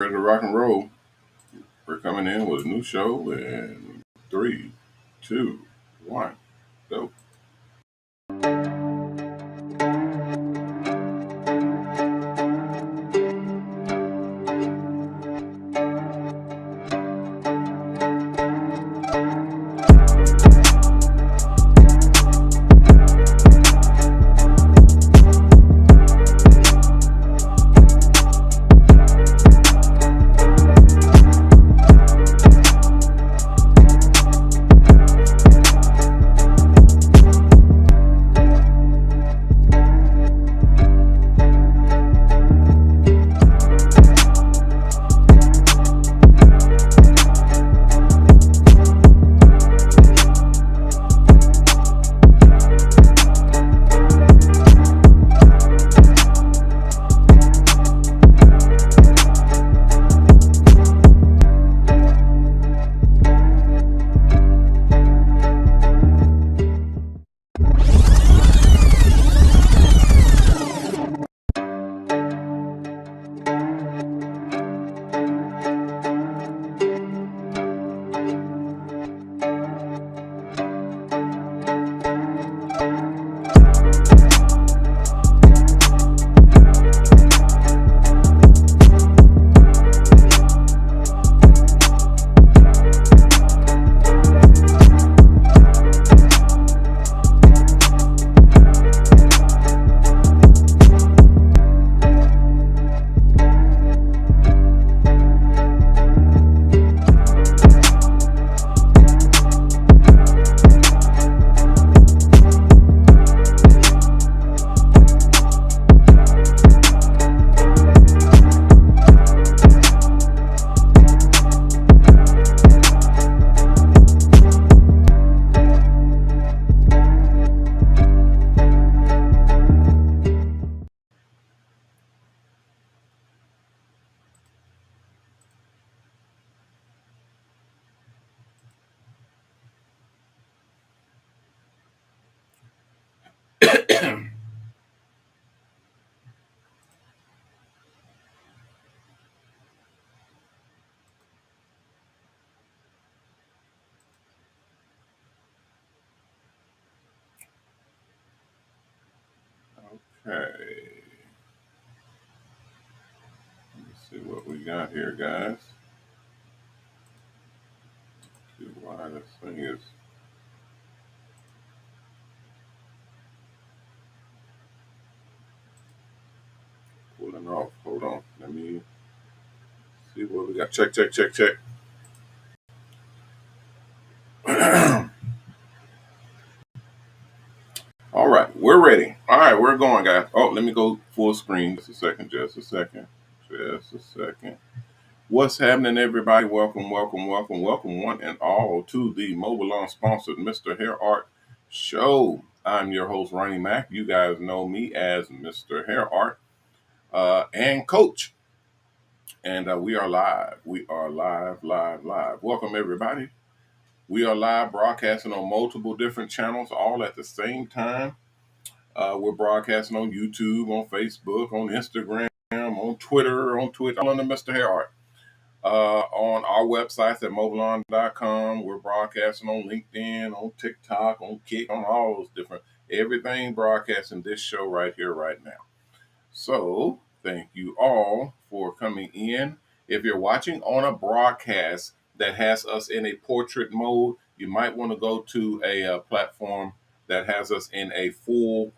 Ready to rock and roll. We're coming in with a new show in three, two, one, go. Okay. Let's see what we got here, guys. See why this thing is pulling off. Hold on. Let me see what we got. Check, check, check, check. All right, we're ready. All right, we're going, guys. Oh, let me go full screen. Just a second. Just a second. Just a second. What's happening, everybody? Welcome, welcome, welcome, welcome, one and all, to the MOBALON sponsored MrHairArt show. I'm your host, Ronnie Mac. You guys know me as MrHairArt and Coach. And we are live. We are live, live, live. Welcome, everybody. We are live broadcasting on multiple different channels all at the same time. We're broadcasting on YouTube, on Facebook, on Instagram, on Twitter, on Twitch, all under MrHairArt. On our websites at MOBALON.com. We're broadcasting on LinkedIn, on TikTok, on Kick, on all those different, everything broadcasting this show right here, right now. So thank you all for coming in. If you're watching on a broadcast that has us in a portrait mode, you might want to go to a platform that has us in a full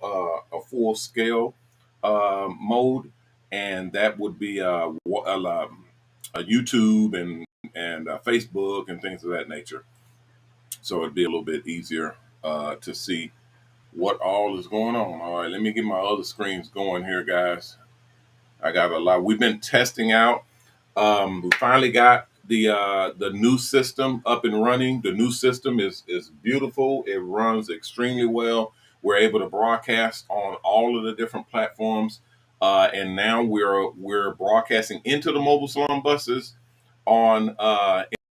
scale mode, and that would be YouTube and Facebook and things of that nature. So it'd be a little bit easier to see what all is going on. All right, let me get my other screens going here, guys. I got a lot. We've been testing out. We finally got the new system up and running. The new system is beautiful. It runs extremely well. We're able to broadcast on all of the different platforms, and now we're broadcasting into the Mobile Salon Buses on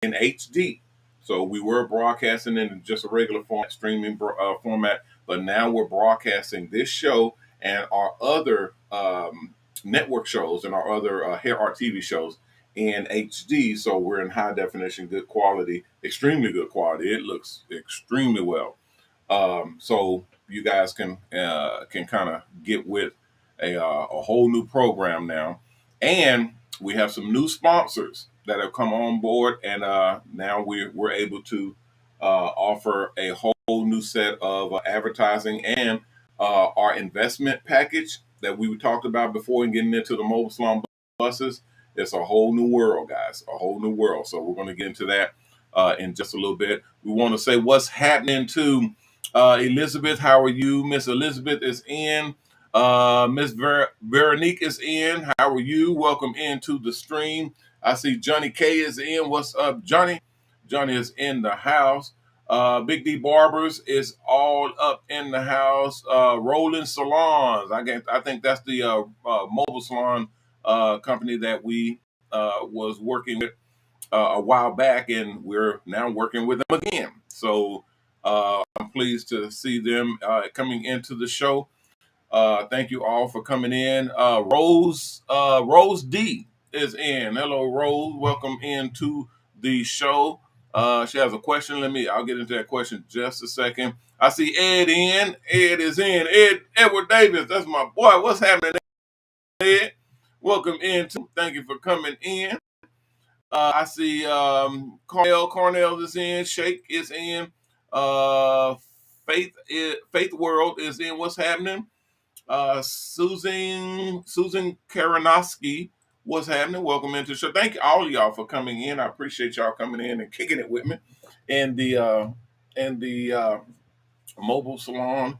in HD. So we were broadcasting in just a regular streaming format, but now we're broadcasting this show and our other network shows and our other hair art TV shows in HD, so we're in high definition, good quality, extremely good quality. It looks extremely well. So you guys can kind of get with a whole new program now, and we have some new sponsors that have come on board, and now we're able to offer a whole new set of advertising and our investment package that we talked about before and getting into the Mobile Salon Buses. It's a whole new world, guys, a whole new world. So we're going to get into that in just a little bit. We want to say what's happening to Elizabeth. How are you? Miss Elizabeth is in. Miss Veronique is in. How are you? Welcome into the stream. I see Johnny K is in. What's up, Johnny? Johnny is in the house. Big D Barbers is all up in the house. Rolling Salons. I think that's the mobile salon company that we was working with a while back, and we're now working with them again. So I'm pleased to see them coming into the show. Thank you all for coming in. Rose D is in. Hello, Rose. Welcome into the show. She has a question. I'll get into that question in just a second. I see Ed in. Ed is in. Edward Davis. That's my boy. What's happening, Ed? Welcome in. Thank you for coming in. I see Cornell is in. Shake is in. Faith World is in. What's happening? Susan Karanowski, what's happening? Welcome into the show. Thank you all of y'all for coming in. I appreciate y'all coming in and kicking it with me. And the Mobile Salon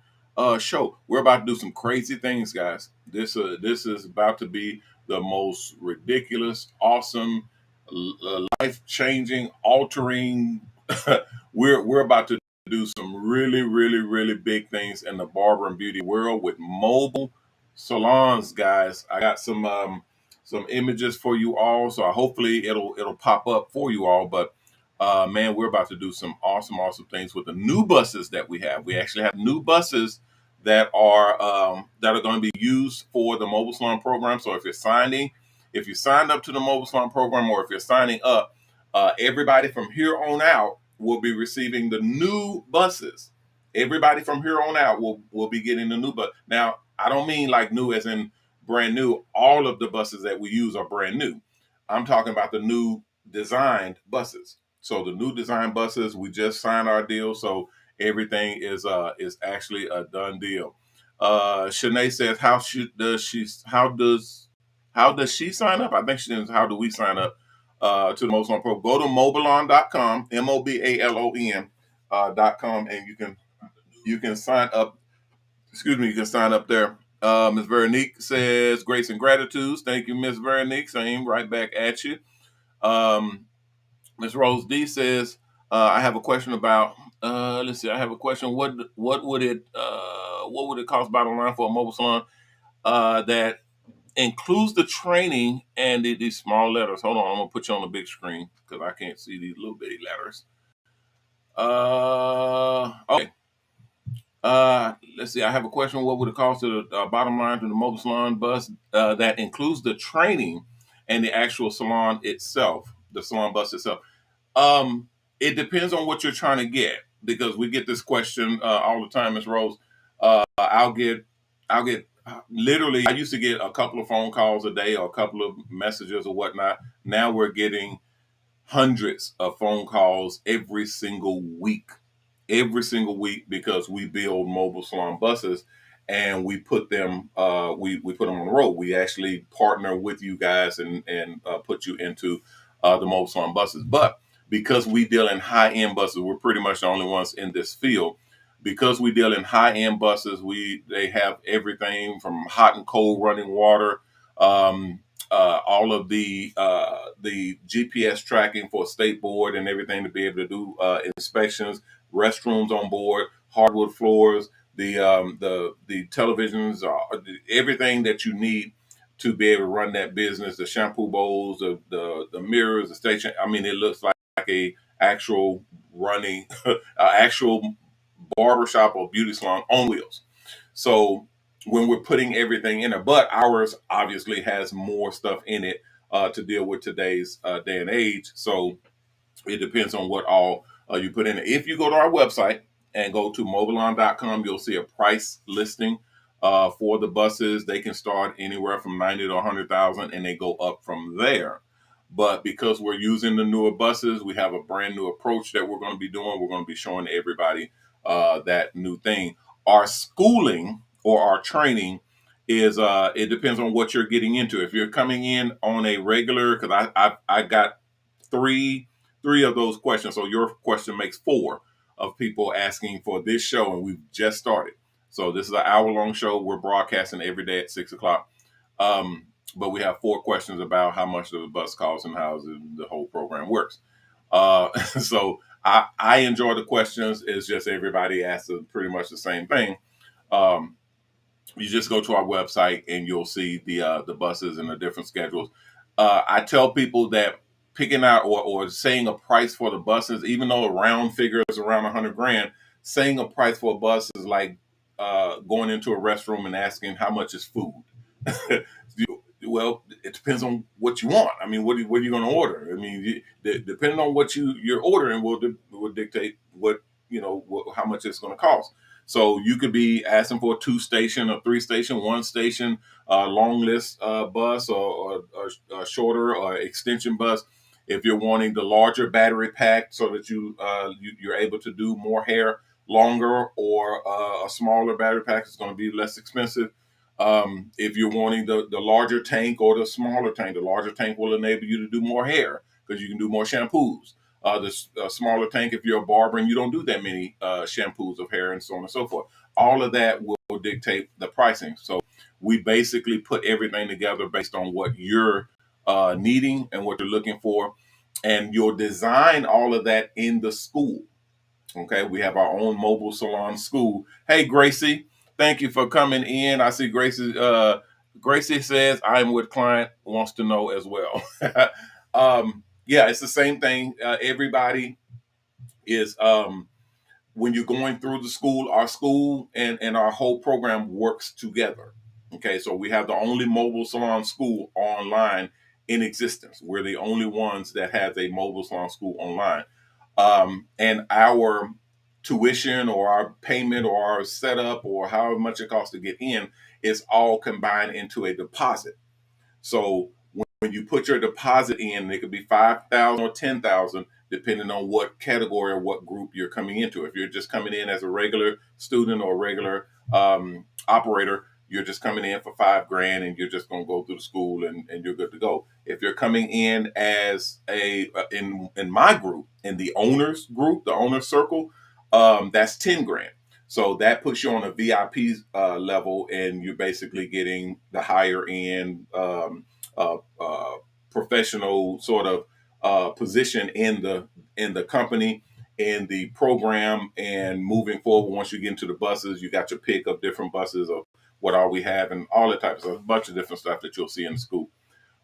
show. We're about to do some crazy things, guys. This is about to be the most ridiculous, awesome, life changing, altering. we're about to do some really, really, really big things in the barber and beauty world with mobile salons, guys. I got some images for you all, so hopefully it'll pop up for you all. But man, we're about to do some awesome things with the new buses that we have. We actually have new buses that are going to be used for the mobile salon program. So if you're signed up to the mobile salon program, or if you're signing up, everybody from here on out will be receiving the new buses. Everybody from here on out will be getting the new bus. Now, I don't mean like new as in brand new. All of the buses that we use are brand new. I'm talking about the new designed buses. So the new design buses, we just signed our deal, so everything is actually a done deal. Shanae says, how does she sign up? I think she says, how do we sign up to the Mobile Salon Pro? Go to MOBALON.com, MOBALON.com, and you can sign up. Excuse me, you can sign up there. Ms. Veronique says, grace and gratitude. Thank you, Ms. Veronique. Same, right back at you. Ms. Rose D says, I have a question about, let's see, I have a question. What would it cost bottom line for a mobile salon that includes the training and these small letters? Hold on, I'm gonna put you on the big screen because I can't see these little bitty letters. Okay. Let's see. I have a question. What would it cost to the bottom line to the mobile salon bus that includes the training and the actual salon itself, the salon bus itself? It depends on what you're trying to get, because we get this question all the time, Ms. Rose. I'll get literally. I used to get a couple of phone calls a day or a couple of messages or whatnot. Now we're getting hundreds of phone calls every single week, because we build mobile salon buses and we put them we put them on the road. We actually partner with you guys and put you into the mobile salon buses. But because we deal in high-end buses, we're pretty much the only ones in this field. Because we deal in high-end buses, they have everything from hot and cold running water, all of the GPS tracking for a state board and everything to be able to do inspections, restrooms on board, hardwood floors, the televisions, everything that you need to be able to run that business. The shampoo bowls, the mirrors, the station. I mean, it looks like a actual running, actual barbershop or beauty salon on wheels. So when we're putting everything in it, but ours obviously has more stuff in it to deal with today's day and age. So it depends on what all you put in it. If you go to our website and go to MOBALON.com, you'll see a price listing for the buses. They can start anywhere from 90 to 100,000, and they go up from there. But because we're using the newer buses, we have a brand new approach that we're going to be doing. We're going to be showing everybody that new thing. Our schooling or our training is it depends on what you're getting into. If you're coming in on a regular, because I got three of those questions. So your question makes four of people asking for this show, and we've just started. So this is an hour-long show. We're broadcasting every day at 6 o'clock. But we have four questions about how much the bus costs and how the whole program works. So I enjoy the questions. It's just everybody asks pretty much the same thing. You just go to our website and you'll see the buses and the different schedules. I tell people that picking out or saying a price for the buses, even though a round figure is around 100 grand, saying a price for a bus is like going into a restroom and asking how much is food. Well, it depends on what you want. I mean, what are you going to order? I mean, depending on what you're ordering will dictate what how much it's going to cost. So you could be asking for a 2-station, a 3-station, 1-station, long list bus, or a shorter or extension bus. If you're wanting the larger battery pack so that you're able to do more hair longer, or a smaller battery pack is going to be less expensive. If you're wanting the larger tank or the smaller tank, the larger tank will enable you to do more hair because you can do more shampoos. The smaller tank, if you're a barber and you don't do that many shampoos of hair and so on and so forth, all of that will dictate the pricing. So we basically put everything together based on what you're needing and what you're looking for, and you'll design all of that in the school. Okay, we have our own mobile salon school. Hey, Gracie, thank you for coming in. I see Gracie says, I'm what client wants to know as well. Yeah, it's the same thing. Everybody is, when you're going through the school, our school and our whole program works together. Okay, so we have the only mobile salon school online in existence. We're the only ones that have a mobile salon school online. And our tuition or our payment or our setup or however much it costs to get in is all combined into a deposit. So when you put your deposit in, it could be 5,000 or 10,000, depending on what category or what group you're coming into. If you're just coming in as a regular student or regular operator, you're just coming in for 5 grand and you're just going to go through the school and you're good to go. If you're coming in as in my group, in the owners group, the owner circle, that's 10 grand. So that puts you on a VIP level, and you're basically getting the higher end professional sort of position in the company, in the program, and moving forward. Once you get into the buses, you got your pick of different buses of what all we have and all the types of a bunch of different stuff that you'll see in the school.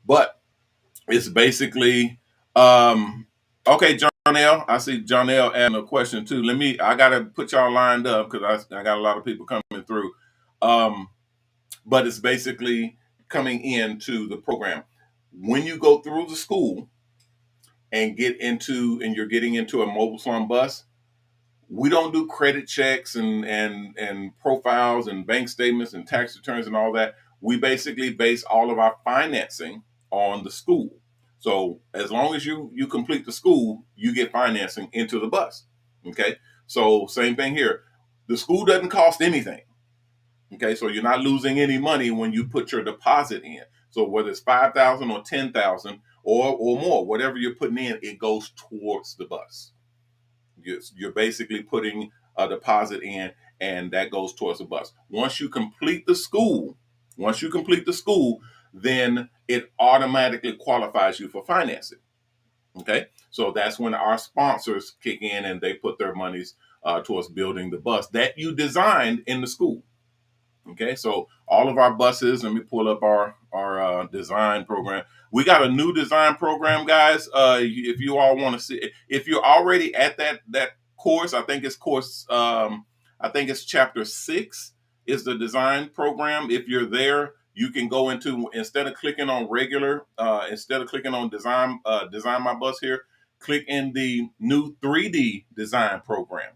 But it's basically okay, John L. I see John L. adding a question too. I gotta put y'all lined up because I got a lot of people coming through. But it's basically coming into the program. When you go through the school and you're getting into a mobile salon bus, we don't do credit checks and profiles and bank statements and tax returns and all that. We basically base all of our financing on the school. So as long as you complete the school, you get financing into the bus. Okay. So same thing here. The school doesn't cost anything. Okay. So you're not losing any money when you put your deposit in. So whether it's 5,000 or 10,000 or more, whatever you're putting in, it goes towards the bus. You're basically putting a deposit in, and that goes towards the bus. Once you complete the school, then it automatically qualifies you for financing. Okay, so that's when our sponsors kick in and they put their monies towards building the bus that you designed in the school. Okay, so all of our buses, let me pull up our design program. We got a new design program, guys. If you all want to see, if you're already at that course, I think it's chapter 6 is the design program. If you're there, you can go into, instead of clicking on regular, instead of clicking on design my bus here, click in the new 3D design program.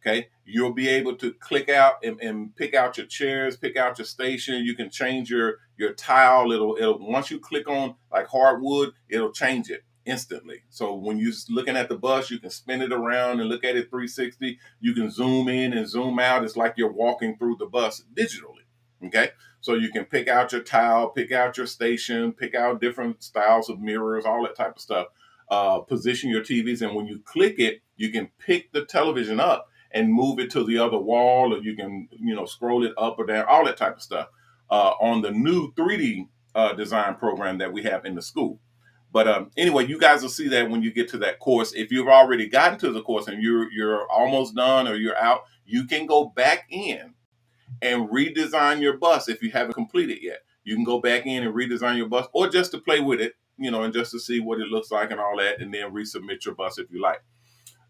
Okay, you'll be able to click out and pick out your chairs, pick out your station. You can change your tile. It'll once you click on like hardwood, it'll change it instantly. So when you're looking at the bus, you can spin it around and look at it 360. You can zoom in and zoom out. It's like you're walking through the bus digitally. Okay, so you can pick out your tile, pick out your station, pick out different styles of mirrors, all that type of stuff. Position your TVs, and when you click it, you can pick the television up and move it to the other wall, or you can, scroll it up or down, all that type of stuff on the new 3D design program that we have in the school. But anyway, you guys will see that when you get to that course. If you've already gotten to the course and you're almost done or you're out, you can go back in and redesign your bus if you haven't completed yet. You can go back in and redesign your bus, or just to play with it, and just to see what it looks like and all that, and then resubmit your bus if you like.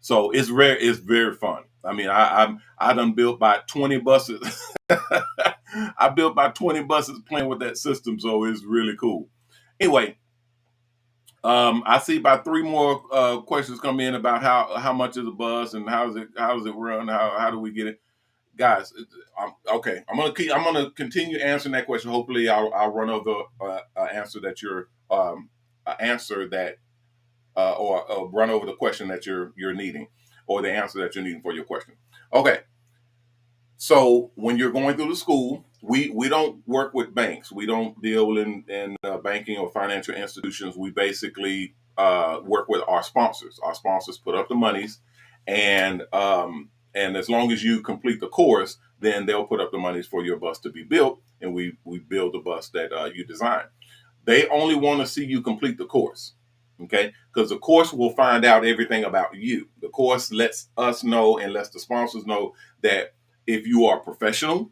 So it's very fun. I mean, I done built about 20 buses. I built about 20 buses playing with that system, so it's really cool. Anyway, I see about 3 more questions come in about how much is a bus and how does it run, how do we get it, guys. Okay, I'm gonna continue answering that question. Hopefully, I'll run over answer that you're answer that or run over the question that you're needing, or the answer that you're needing for your question. Okay. So when you're going through the school, we don't work with banks. We don't deal in banking or financial institutions. We basically work with our sponsors. Our sponsors put up the monies, and as long as you complete the course, then they'll put up the monies for your bus to be built, and we build the bus that you design. They only want to see you complete the course. Okay, because the course will find out everything about you. The course lets us know and lets the sponsors know that if you are professional,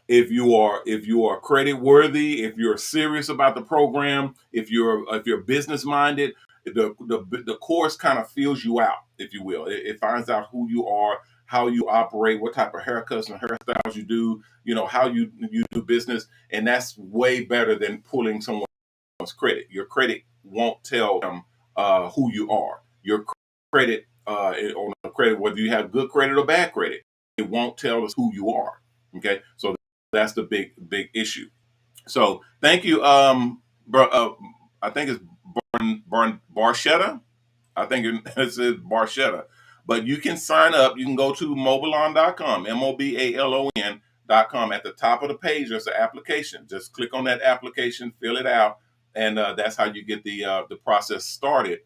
if you are credit worthy, if you're serious about the program, if you're business minded, the course kind of feels you out, if you will. It finds out who you are, how you operate, what type of haircuts and hairstyles you do, how you do business, and that's way better than pulling someone's credit. Your credit won't tell them who you are. Your credit on the credit, whether you have good credit or bad credit, it won't tell us who you are. Okay, so that's the big issue. So thank you, I think it's Barchetta. I think it says Barchetta. But you can sign up. You can go to mobalon.com, MOBALON.com. At the top of the page, there's an application. Just click on that application, fill it out, and that's how you get the process started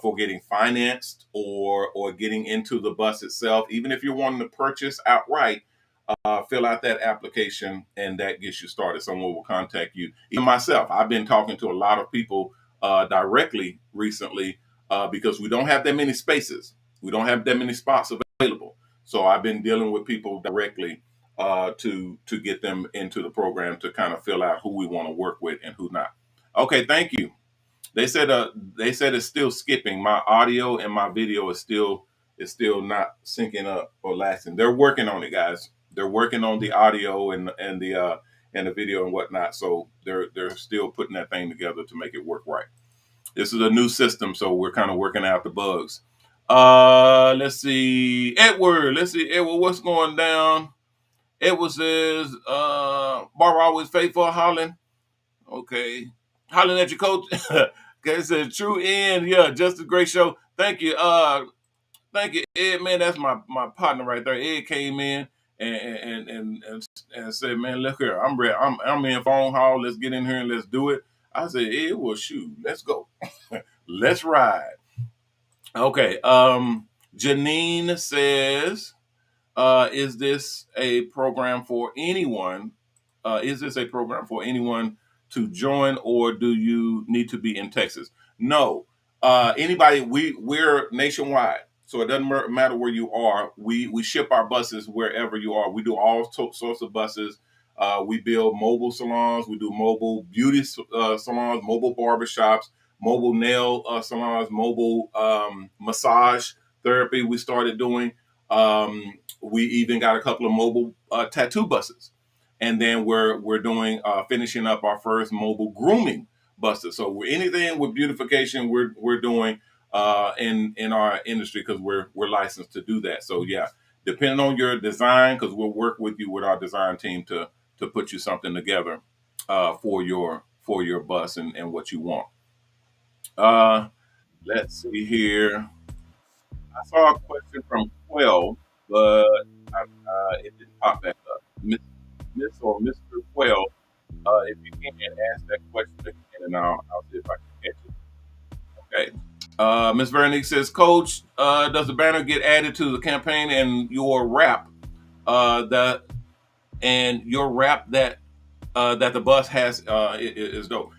for getting financed or getting into the bus itself. Even if you're wanting to purchase outright, fill out that application, and that gets you started. Someone will contact you. Even myself, I've been talking to a lot of people directly recently because we don't have that many spaces. We don't have that many spots available. So I've been dealing with people directly to get them into the program, to kind of fill out who we want to work with and who not. Okay, thank you. They said it's still skipping. My audio and my video is still not syncing up or lasting. They're working on it, guys. They're working on the audio and the video and whatnot. So they're still putting that thing together to make it work right. This is a new system, so we're kind of working out the bugs. Let's see, Edward. What's going down? Edward says, Barbara always faithful, hollering. Okay. Hollering at your coach. Okay, it says true end. Yeah, just a great show. Thank you. Thank you, Ed. Man, that's my partner right there. Ed came in and said, man, look here, I'm ready. I'm in phone hall. Let's get in here and let's do it. I said, Ed, well, shoot, let's go. Let's ride. Okay. Janine says, is this a program for anyone? Is this a program for anyone to join, or do you need to be in Texas? No. Anybody, we're nationwide. So it doesn't matter where you are. We ship our buses wherever you are. We do all sorts of buses. We build mobile salons. We do mobile beauty salons, mobile barber shops, mobile nail salons, mobile massage therapy we started doing. We even got a couple of mobile tattoo buses. And then we're doing finishing up our first mobile grooming buses. So anything with beautification, we're doing in our industry because we're licensed to do that. So yeah, depending on your design, because we'll work with you with our design team to put you something together for your bus and what you want. Uh, let's see here. I saw a question from 12, but it didn't pop back up. Miss or Mr. 12, if you can ask that question again, and I'll see if I can catch it. Okay. Miss Veronique says, Coach, does the banner get added to the campaign and your wrap that that the bus has is dope.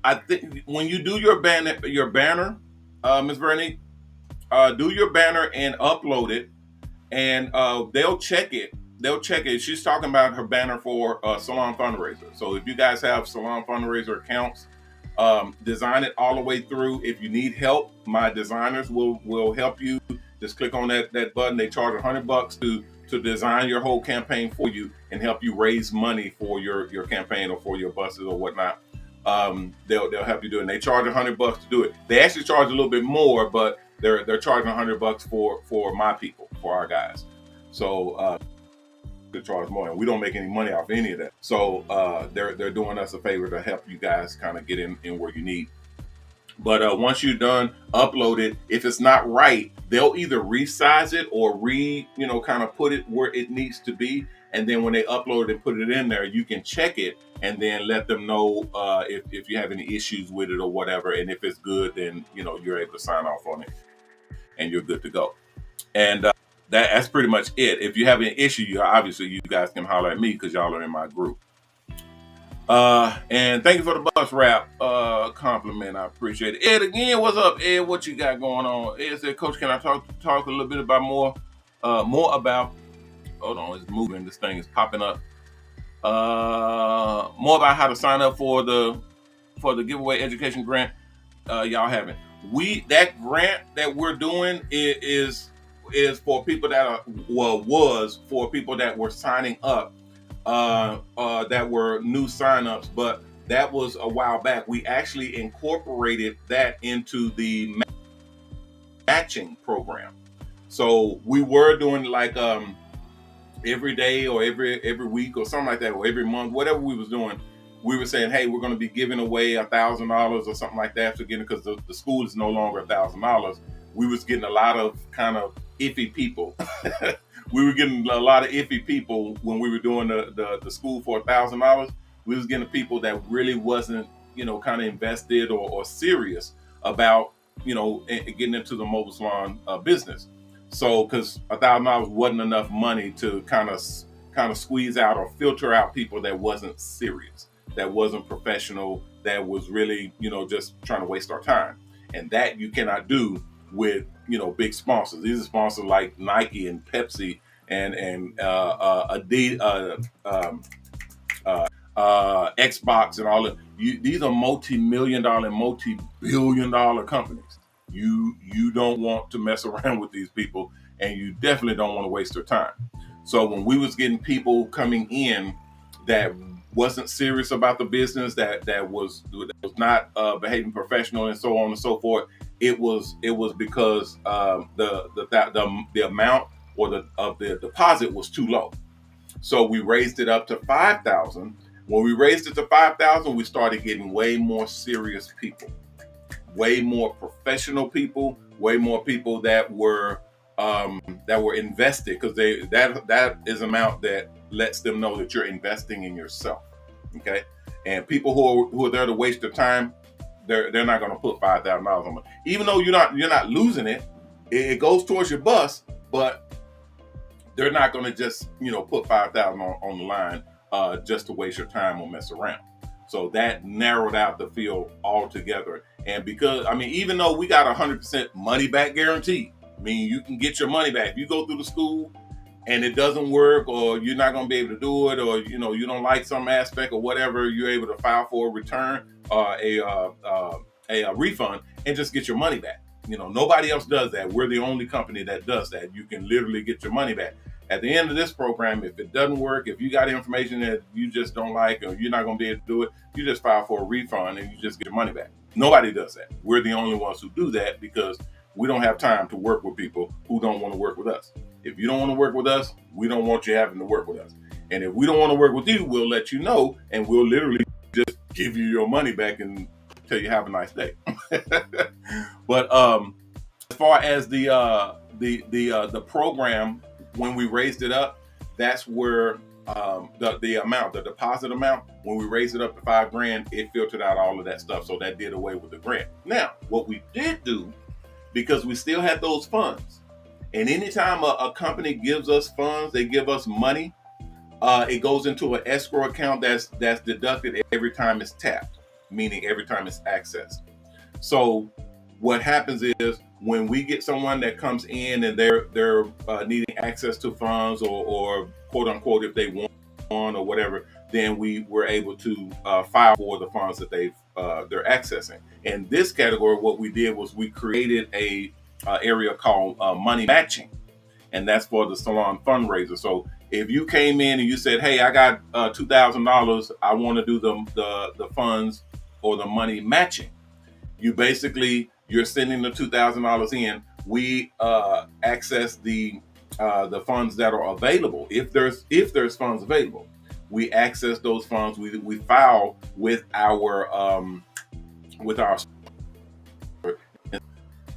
I think when you do your banner, Miss Veronique, do your banner and upload it, and they'll check it. They'll check it. She's talking about her banner for Salon Fundraiser. So if you guys have Salon Fundraiser accounts, design it all the way through. If you need help, my designers will help you. Just click on that button. They charge $100 to design your whole campaign for you and help you raise money for your campaign or for your buses or whatnot. They'll help you do it. And they charge $100 to do it. They actually charge a little bit more, but they're charging $100 for my people, for our guys. So they charge more, and we don't make any money off any of that. So they're doing us a favor to help you guys kind of get in where you need. But once you're done, upload it. If it's not right, they'll either resize it or kind of put it where it needs to be. And then when they upload it and put it in there, you can check it and then let them know if you have any issues with it or whatever. And if it's good, then you're able to sign off on it and you're good to go. And that's pretty much it. If you have an issue, obviously you guys can holler at me because y'all are in my group. And thank you for the bus wrap compliment. I appreciate it. Ed, again, what's up, Ed? What you got going on? Ed said, Coach, can I talk a little bit about more about? Hold on, it's moving. This thing is popping up. More about how to sign up for the giveaway education grant y'all having. That grant that we're doing is for people that was for people that were signing up. That were new signups, but that was a while back. We actually incorporated that into the matching program. So we were doing like every day or every week or something like that, or every month, whatever we was doing. We were saying, hey, we're going to be giving away $1,000 or something like that. So again, because the school is no longer $1,000, we was getting a lot of kind of iffy people. We were getting a lot of iffy people when we were doing the school for $1,000. We was getting people that really wasn't, kind of invested or serious about, getting into the mobile salon business. So, because $1,000 wasn't enough money to kind of squeeze out or filter out people that wasn't serious, that wasn't professional, that was really, just trying to waste our time. And that you cannot do with big sponsors. These are sponsors like Nike and Pepsi and Adidas, Xbox, and all of these are multi-million-dollar and multi-billion-dollar companies. You don't want to mess around with these people, and you definitely don't want to waste their time. So when we was getting people coming in that wasn't serious about the business, that was not behaving professional and so on and so forth, it was because the amount or the deposit was too low. So we raised it up to $5,000. When we raised it to $5,000, we started getting way more serious people, way more professional people, way more people that were invested, because that is amount that lets them know that you're investing in yourself. Okay, and people who are there to waste their time, they're not going to put $5,000 on it. Even though you're not losing it, it goes towards your bus, but they're not going to just put $5,000 on the line just to waste your time or mess around. So that narrowed out the field altogether. And because even though we got 100% money back guarantee, you can get your money back if you go through the school and it doesn't work, or you're not going to be able to do it, or you don't like some aspect or whatever, you're able to file for a return or a refund and just get your money back. Nobody else does that. We're the only company that does that. You can literally get your money back. At the end of this program, if it doesn't work, if you got information that you just don't like or you're not going to be able to do it, you just file for a refund and you just get your money back. Nobody does that. We're the only ones who do that because we don't have time to work with people who don't want to work with us. If you don't want to work with us, we don't want you having to work with us. And if we don't want to work with you, we'll let you know, and we'll literally just give you your money back and tell you have a nice day. But as far as the program, when we raised it up, that's where the deposit amount, when we raised it up to $5,000, it filtered out all of that stuff. So that did away with the grant. Now, what we did do, because we still had those funds, and anytime a company gives us funds, they give us money, it goes into an escrow account that's deducted every time it's tapped, meaning every time it's accessed. So what happens is when we get someone that comes in and they're needing access to funds or quote unquote, if they want or whatever, then we're able to file for the funds that they're accessing. In this category, what we did was we created a area called money matching, and that's for the salon fundraiser. So if you came in and you said, hey, I got $2,000, I want to do the funds or the money matching, you're sending the $2,000 in. We access the funds that are available. If there's funds available, we access those funds. We file with our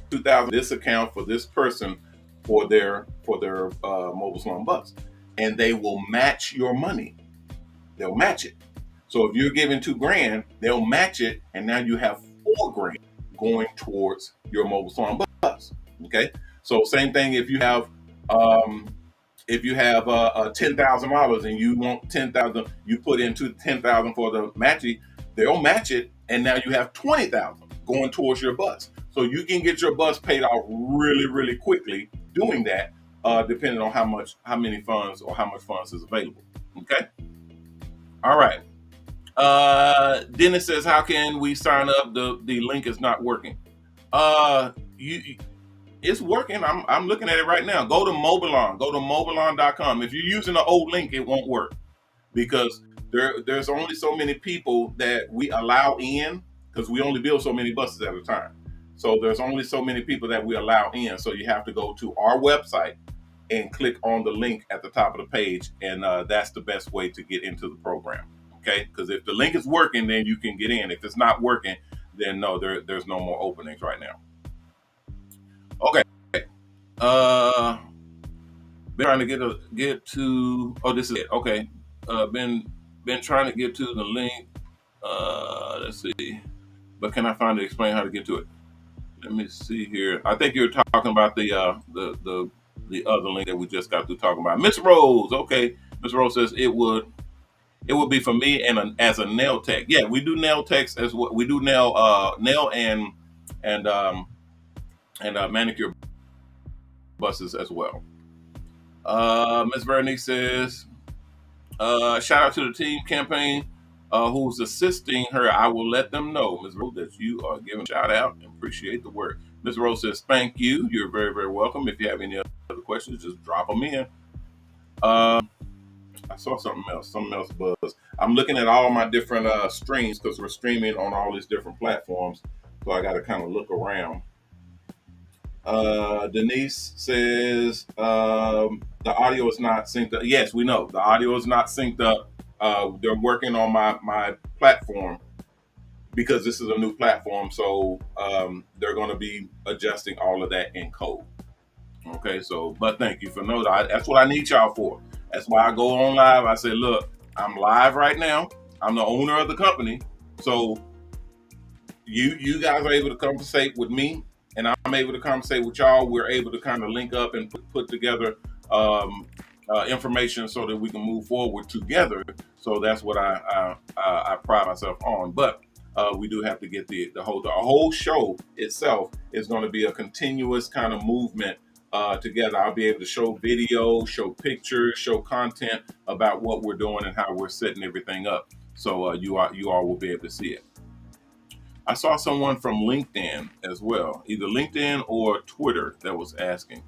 2,000 this account for this person for their mobile salon bus, and they will match your money. They'll match it. So if you're giving $2,000, they'll match it, and now you have $4,000 going towards your mobile salon bus. Okay. So same thing if you have $10,000 and you want 10,000, you put into 10,000 for the matching, they'll match it, and now you have 20,000 going towards your bus. So you can get your bus paid off really, really quickly doing that, depending on how much funds is available. Okay. All right. Dennis says, how can we sign up? The link is not working. It's working. I'm looking at it right now. Go to MOBALON. Go to MOBALON.com. If you're using an old link, it won't work because there's only so many people that we allow in, because we only build so many buses at a time. So there's only so many people that we allow in. So you have to go to our website and click on the link at the top of the page, and that's the best way to get into the program. Okay, because if the link is working, then you can get in. If it's not working, then no, there's no more openings right now. Okay. Been trying to get to. Oh, this is it. Okay. Been trying to get to the link. Let's see. But can I find it? Explain how to get to it. Let me see here. I think you're talking about the other link that we just got through talking about. Miss Rose. Okay. Miss Rose says it would be for me and as a nail tech. Yeah, we do nail techs as well. We do nail and manicure buses as well. Ms. Vernice says, shout out to the team campaign who's assisting her. I will let them know, Ms. Rose, that you are giving a shout out and appreciate the work. Ms. Rose says, thank you. You're very, very welcome. If you have any other questions, just drop them in. I saw something else buzz. I'm looking at all my different streams because we're streaming on all these different platforms. So I got to kind of look around. Denise says the audio is not synced up. Yes, we know the audio is not synced up. They're working on my platform because this is a new platform. So they're going to be adjusting all of that in code. Okay, so but thank you for noting. That's what I need y'all for. That's why I go on live. I say, look, I'm live right now. I'm the owner of the company. So you guys are able to conversate with me, and I'm able to conversate with y'all. We're able to kind of link up and put together information so that we can move forward together. So that's what I pride myself on. But we do have to get the whole show itself is going to be a continuous kind of movement together. I'll be able to show video, show pictures, show content about what we're doing and how we're setting everything up. So you all will be able to see it. I saw someone from LinkedIn as well, either LinkedIn or Twitter, that was asking.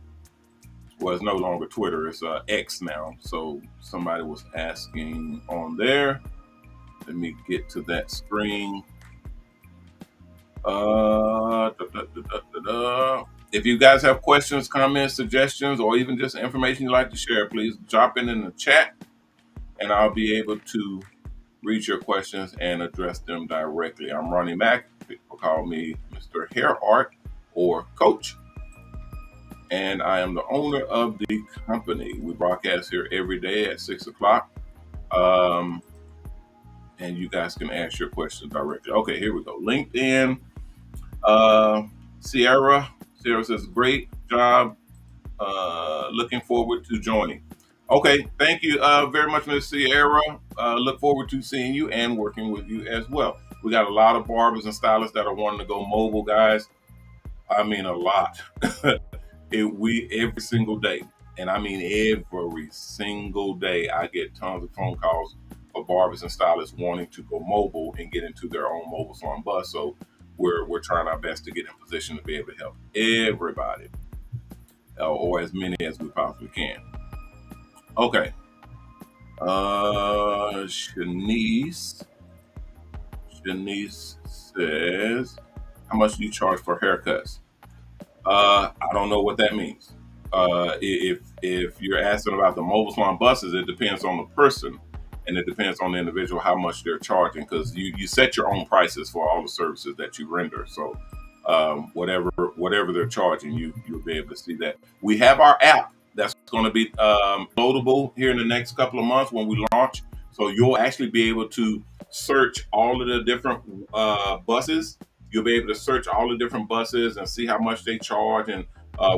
Well, it's no longer Twitter, it's X now. So somebody was asking on there. Let me get to that screen. If you guys have questions, comments, suggestions, or even just information you'd like to share, please drop it in the chat and I'll be able to read your questions and address them directly. I'm Ronnie Mac. People call me MrHairArt or Coach. And I am the owner of the company. We broadcast here every day at 6 o'clock. And you guys can ask your questions directly. Okay, here we go. LinkedIn. Sierra says, great job. Looking forward to joining. Okay, thank you very much, Ms. Sierra. Look forward to seeing you and working with you as well. We got a lot of barbers and stylists that are wanting to go mobile, guys. I mean, a lot. Every single day, and I mean every single day, I get tons of phone calls of barbers and stylists wanting to go mobile and get into their own mobile salon bus. So we're trying our best to get in position to be able to help everybody, or as many as we possibly can. Okay. Shanice says, how much do you charge for haircuts? I don't know what that means. If you're asking about the mobile salon buses, it depends on the person and it depends on the individual how much they're charging, because you set your own prices for all the services that you render. So whatever they're charging, you'll be able to see that. We have our app that's going to be loadable here in the next couple of months when we launch. So you'll actually be able to search all of the different buses. You'll be able to search all the different buses and see how much they charge and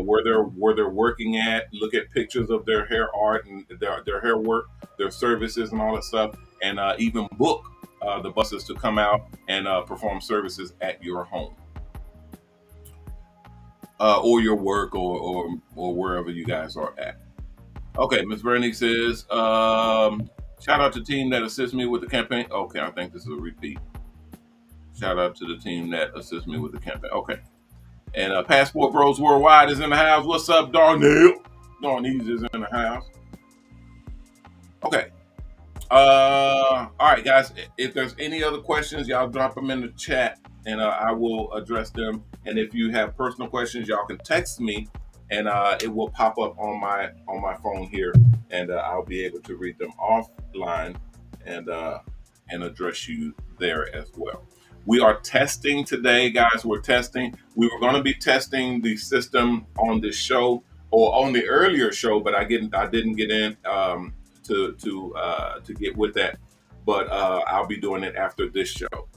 where they're working at. Look at pictures of their hair art and their hair work, their services, and all that stuff, and even book the buses to come out and perform services at your home or your work or wherever you guys are at. Okay, Ms. Bernie says, shout out to the team that assists me with the campaign. Okay, I think this is a repeat. Shout out to the team that assists me with the campaign. Okay. And Passport Bros Worldwide is in the house. What's up, Darnell? Darnese is in the house. Okay. All right, guys. If there's any other questions, y'all drop them in the chat and I will address them. And if you have personal questions, y'all can text me and it will pop up on my phone here, and I'll be able to read them offline and address you there as well. We are testing today, guys. We're testing. We were going to be testing the system on this show or on the earlier show, but I didn't get in to get with that. But I'll be doing it after this show.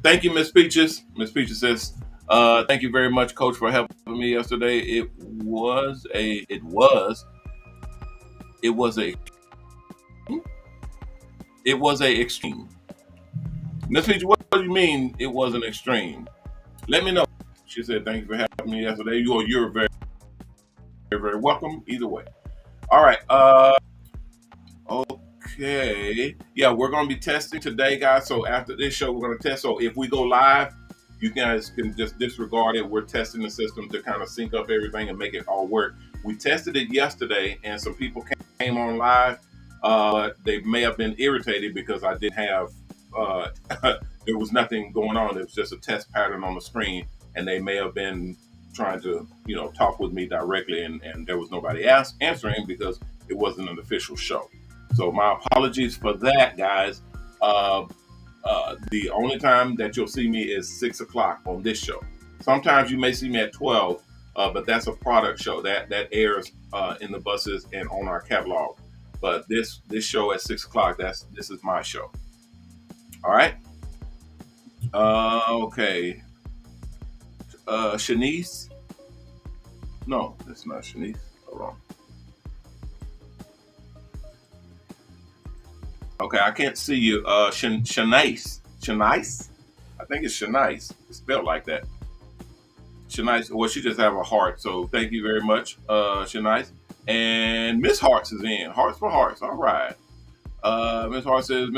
Thank you, Miss Peaches. Miss Peaches says, "Thank you very much, Coach, for helping me yesterday. It was a extreme." Miss Peaches, what do you mean it was an extreme? Let me know. She said, "Thank you for having me yesterday. You're very, very, very welcome. Either way." All right. Okay. Yeah, we're going to be testing today, guys. So after this show, we're going to test. So if we go live, you guys can just disregard it. We're testing the system to kind of sync up everything and make it all work. We tested it yesterday, and some people came on live. They may have been irritated because I didn't have. There was nothing going on. It was just a test pattern on the screen, and they may have been trying to, talk with me directly, and there was nobody answering because it wasn't an official show. So my apologies for that, guys. The only time that you'll see me is 6 o'clock on this show. Sometimes you may see me at 12, but that's a product show that airs in the buses and on our catalog. But this show at 6 o'clock, this is my show. All right. Okay. Shanice. No, that's not Shanice. Hold on. Okay, I can't see you. Shanice. Shanice? I think it's Shanice. It's spelled like that. Shanice. Well, she just have a heart. So thank you very much, Shanice. And Miss Hearts is in. Hearts for Hearts. All right. Miss Hart says,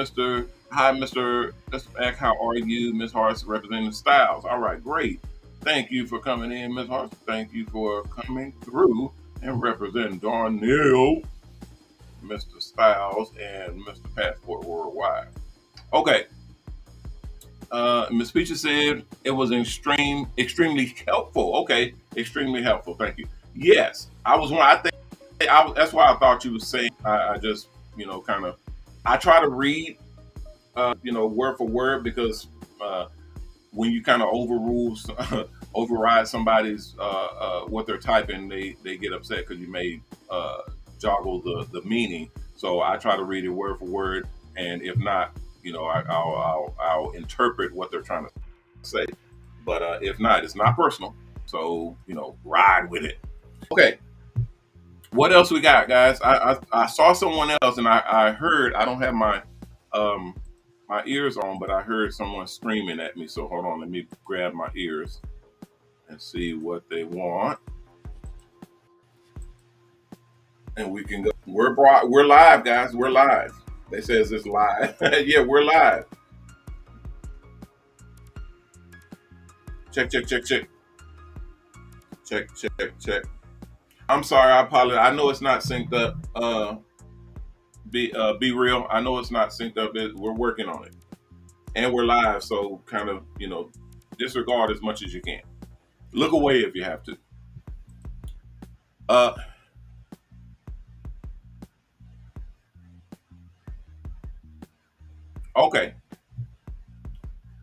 Hi, Mr. Mac, how are you? Miss Hart's representing Styles. All right, great. Thank you for coming in, Miss Hart. Thank you for coming through. and representing Darnell, Mr. Styles, and Mr. Passport Worldwide. Okay. Ms. Peaches said it was extremely helpful. Okay, extremely helpful. Thank you. Yes, I was one. I think that's why I thought you was saying. I just, kind of. I try to read, word for word because when you kind of override somebody's what they're typing, they get upset because you may joggle the meaning. So I try to read it word for word, and if not, I'll interpret what they're trying to say. But if not, it's not personal. So ride with it. Okay, what else we got, guys? I saw someone else, and I heard. I don't have um my ears on, but I heard someone screaming at me. So hold on, let me grab my ears and see what they want, and we can go. We're live, guys. We're live. They says it's live. Yeah, we're live. Check, check, check, check, check, check, check. I'm sorry. I apologize. I know it's not synced up. Be real. I know it's not synced up. We're working on it, and we're live. So kind of disregard as much as you can. Look away if you have to. Uh, okay,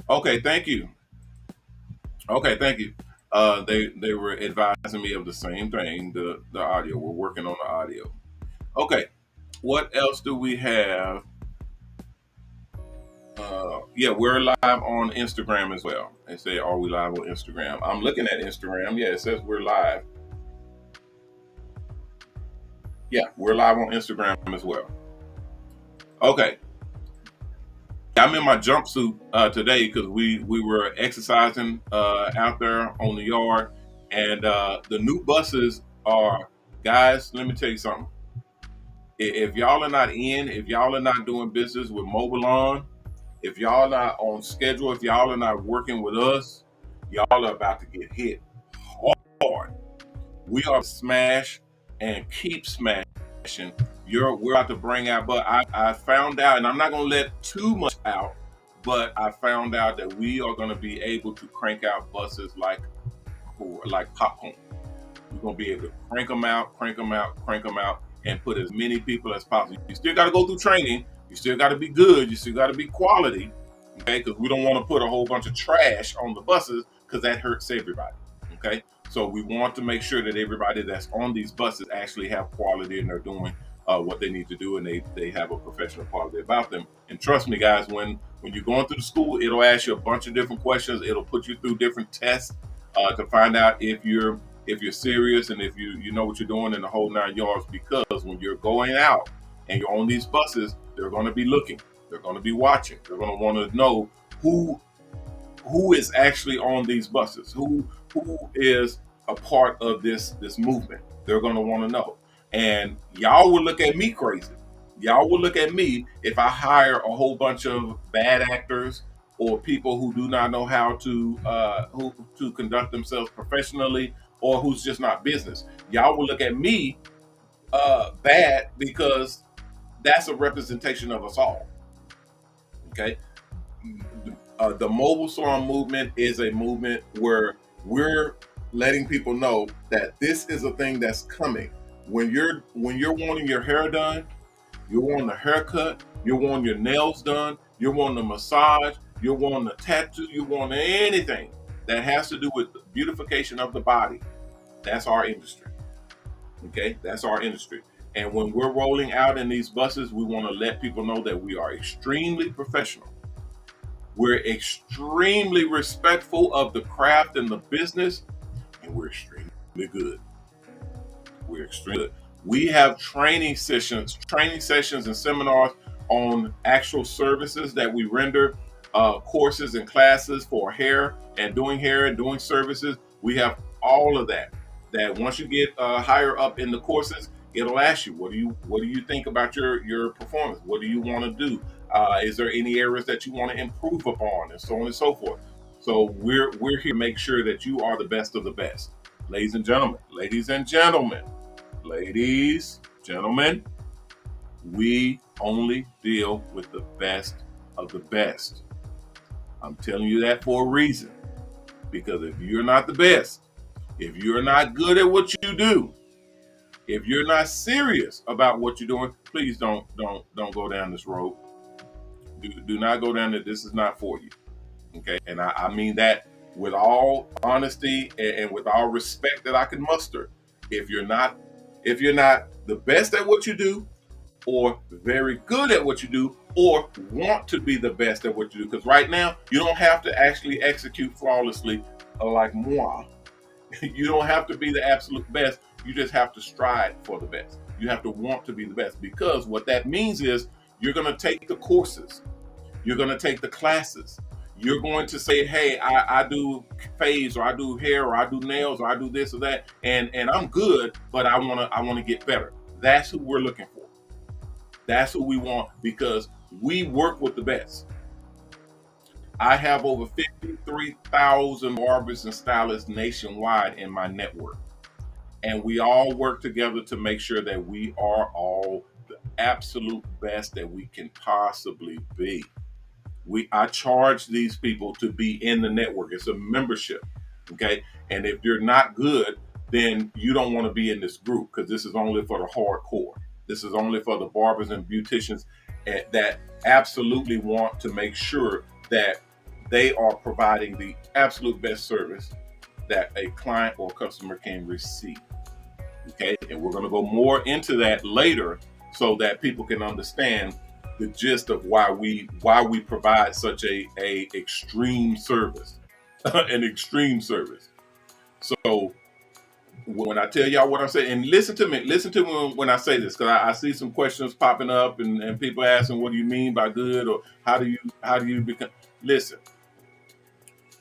okay. Thank you. Okay, thank you. They were advising me of the same thing. The audio. We're working on the audio. Okay. What else do we have? Yeah, we're live on Instagram as well. They say, "Are we live on Instagram?" I'm looking at Instagram. Yeah, it says we're live. Yeah, we're live on Instagram as well. Okay, I'm in my jumpsuit today because we were exercising out there on the yard, and the new buses are, guys. Let me tell you something. If y'all are not in, if y'all are not doing business with MOBALON, if y'all are not on schedule, if y'all are not working with us, y'all are about to get hit hard. We are smash and keep smashing. We're about to bring out, but I found out, and I'm not gonna let too much out, but I found out that we are gonna be able to crank out buses like popcorn. We're gonna be able to crank them out, crank them out, crank them out, and put as many people as possible. You still got to go through training. You still got to be good. You still got to be quality. Okay, because we don't want to put a whole bunch of trash on the buses because that hurts everybody. Okay, so we want to make sure that everybody that's on these buses actually have quality and they're doing what they need to do, and they have a professional quality about them. And trust me, guys, when you're going through the school, it'll ask you a bunch of different questions. It'll put you through different tests to find out if you're serious and if you know what you're doing in the whole 9 yards. Because when you're going out and you're on these buses, they're going to be looking, they're going to be watching, they're going to want to know who is actually on these buses, who is a part of this movement. They're going to want to know, and y'all will look at me crazy. Y'all will look at me if I hire a whole bunch of bad actors or people who do not know how to conduct themselves professionally, or who's just not business. Y'all will look at me bad because that's a representation of us all. Okay, the mobile salon movement is a movement where we're letting people know that this is a thing that's coming. When you're wanting your hair done, you're wanting a haircut, you're wanting your nails done, you're wanting a massage, you're wanting a tattoo, you want anything that has to do with the beautification of the body. That's our industry. Okay, that's our industry. And when we're rolling out in these buses, we want to let people know that we are extremely professional. We're extremely respectful of the craft and the business, and we're extremely good. We're extremely good. We have training sessions and seminars on actual services that we render, courses and classes for hair and doing services. We have all of that. That once you get higher up in the courses, it'll ask you, what do you think about your performance? What do you want to do? Is there any areas that you want to improve upon, and so on and so forth. So we're here to make sure that you are the best of the best, ladies and gentlemen. Ladies and gentlemen, Ladies, gentlemen, we only deal with the best of the best. I'm telling you that for a reason. Because if you're not the best, if you're not good at what you do, if you're not serious about what you're doing, please don't go down this road. Do not go down there. This is not for you. Okay? And I mean that with all honesty and with all respect that I can muster. If you're not the best at what you do, or very good at what you do, or want to be the best at what you do, because right now you don't have to actually execute flawlessly like moi. You don't have to be the absolute best. You just have to strive for the best. You have to want to be the best, because what that means is you're going to take the courses, you're going to take the classes, you're going to say, hey, I do phase, or I do hair, or I do nails, or I do this or that, and I'm good, but I want to get better. That's who we're looking for. That's who we want, because we work with the best. I have over 53,000 barbers and stylists nationwide in my network. And we all work together to make sure that we are all the absolute best that we can possibly be. I charge these people to be in the network. It's a membership, okay? And if you're not good, then you don't want to be in this group, because this is only for the hardcore. This is only for the barbers and beauticians that absolutely want to make sure that they are providing the absolute best service that a client or customer can receive. Okay, and we're going to go more into that later so that people can understand the gist of why we provide such a extreme service, an extreme service. So when I tell y'all what I'm saying, and listen to me when I say this, because I see some questions popping up and people asking, what do you mean by good, or how do you become? Listen,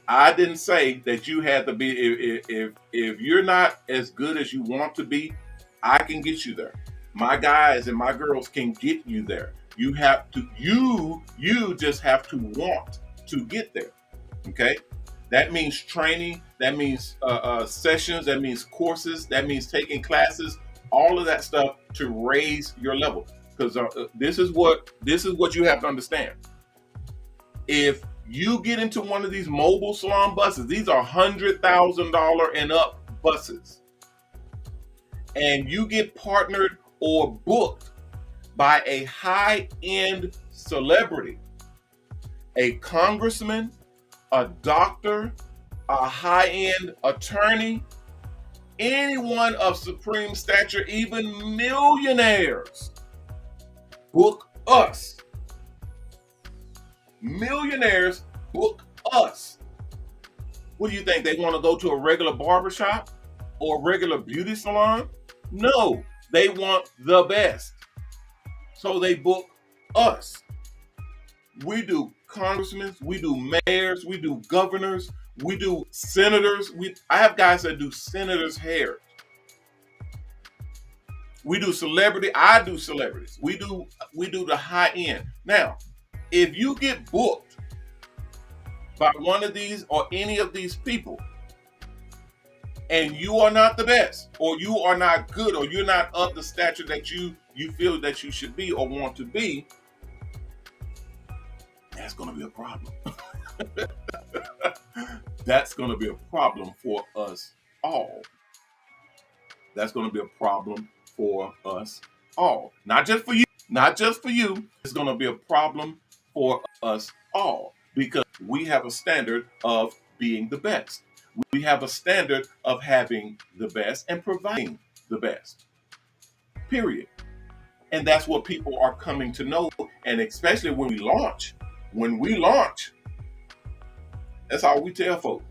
I didn't say that you had to be, if you're not as good as you want to be, I can get you there. My guys and my girls can get you there. You have to, you just have to want to get there. Okay? That means training, that means sessions, that means courses, that means taking classes, all of that stuff to raise your level. Because this is what you have to understand. If you get into one of these mobile salon buses, these are $100,000 and up buses, and you get partnered or booked by a high-end celebrity, a congressman, a doctor, a high-end attorney, anyone of supreme stature, even millionaires, book us. Millionaires book us. What do you think? They want to go to a regular barbershop or a regular beauty salon? No, they want the best. So they book us. We do congressmen, we do mayors, we do governors, we do senators. I have guys that do senators' hair. We do celebrity. I do celebrities. We do the high end. Now, if you get booked by one of these or any of these people, and you are not the best, or you are not good, or you're not of the stature that you feel that you should be or want to be, that's going to be a problem. That's going to be a problem for us all. That's going to be a problem for us all. Not just for you. Not just for you. It's going to be a problem for us all, because we have a standard of being the best. We have a standard of having the best and providing the best. Period. And that's what people are coming to know. And especially when we launch, that's how we tell folks.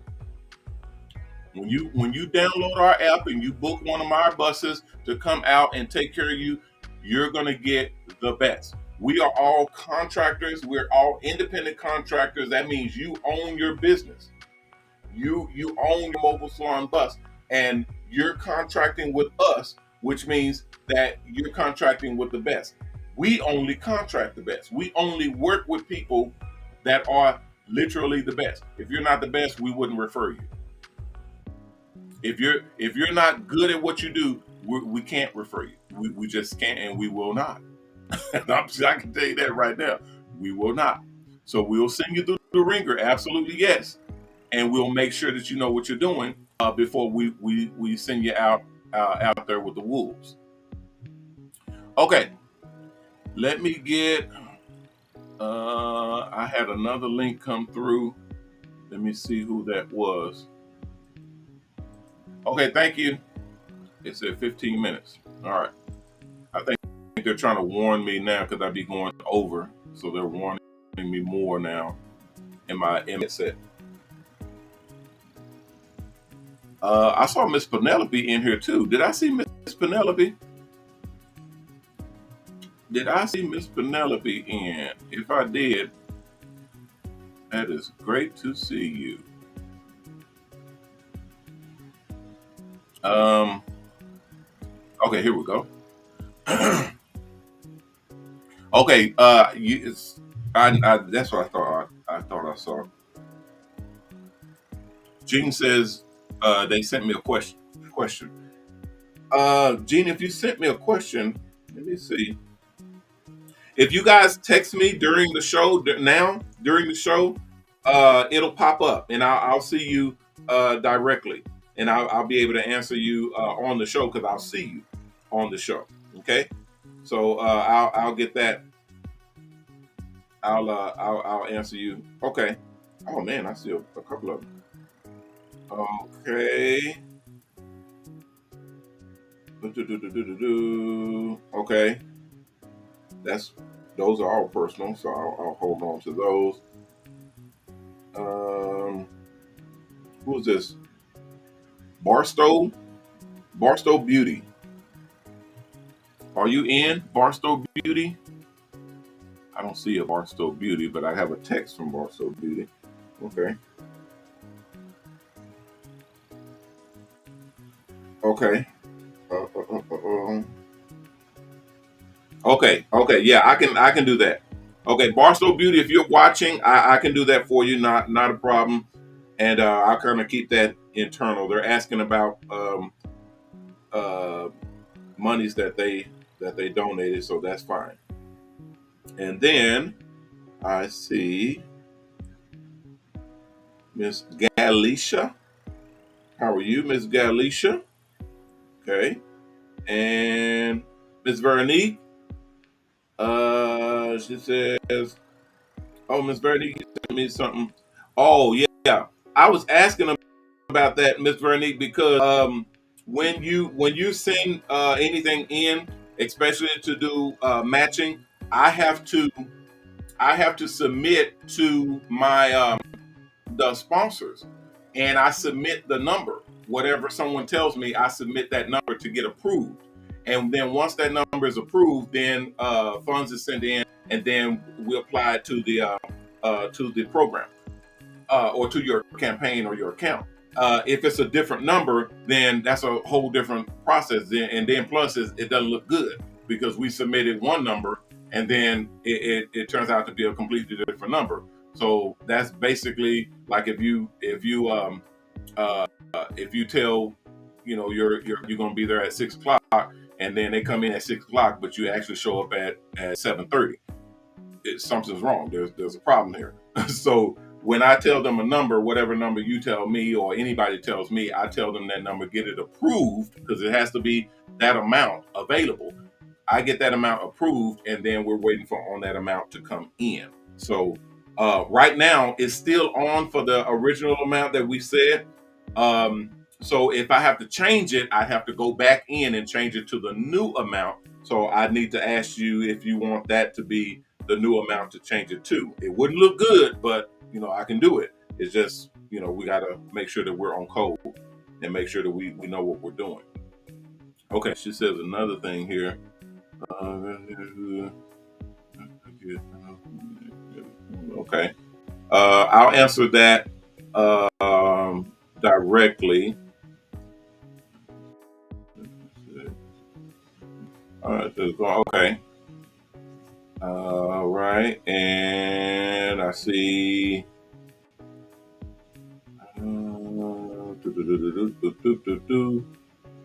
When you download our app and you book one of our buses to come out and take care of you, you're going to get the best. We are all contractors. We're all independent contractors. That means you own your business. You own your mobile salon bus, and you're contracting with us, which means that you're contracting with the best. We only contract the best. We only work with people that are literally the best. If you're not the best, we wouldn't refer you. If you're not good at what you do, We can't refer you. We just can't, and we will not. I can tell you that right now. We will not. So we'll send you through the ringer. Absolutely, yes. And we'll make sure that you know what you're doing before we send you out there with the wolves. Okay. Let me get. I had another link come through. Let me see who that was. Okay, thank you. It said 15 minutes. All right. I think they're trying to warn me now because I be going over. So they're warning me more now in my headset. I saw Miss Penelope in here too. Did I see Miss Penelope? Did I see Miss Penelope in? If I did, that is great to see you. Okay, here we go. Okay, that's what I thought. I thought I saw. Gene says they sent me a question. Gene, if you sent me a question, let me see. If you guys text me during the show during the show, it'll pop up, and I'll see you directly, and I'll be able to answer you on the show because I'll see you on the show. Okay, so I'll get that. I'll answer you. Okay. Oh man, I see a couple of them. Okay. Okay. Those are all personal, so I'll hold on to those. Who's this? Barstow Beauty. Are you in Barstow Beauty? I don't see a Barstow Beauty, but I have a text from Barstow Beauty. Okay. Okay. Okay. Yeah, I can do that. Okay, Barstow Beauty, if you're watching, I can do that for you. Not a problem. And I'll kind of keep that internal. They're asking about uh, monies that they donated, so that's fine. And then I see Miss Galicia. How are you, Miss Galicia? Okay. And Miss Veronique. She says, "Oh, Miss Veronique sent me something. Oh yeah, I was asking about that, Miss Veronique, because when you send anything in, especially to do matching, I have to submit to my the sponsors, and I submit the number. Whatever someone tells me, I submit that number to get approved. And then once that number is approved, then funds is sent in, and then we apply it to the program or to your campaign or your account. If it's a different number, then that's a whole different process. And then plus it doesn't look good because we submitted one number and then it turns out to be a completely different number. So that's basically like if you tell you're going to be there at 6 o'clock and then they come in at 6 o'clock, but you actually show up at 7:30. Something's wrong. There's a problem here. So when I tell them a number, whatever number you tell me or anybody tells me, I tell them that number, get it approved because it has to be that amount available. I get that amount approved, and then we're waiting on that amount to come in. So right now, it's still on for the original amount that we said. So if I have to change it, I have to go back in and change it to the new amount. So I need to ask you if you want that to be the new amount to change it to. It wouldn't look good, but I can do it. It's just we got to make sure that we're on code and make sure that we know what we're doing. Okay, she says another thing here. Okay, I'll answer that directly. Okay. All right, and I see.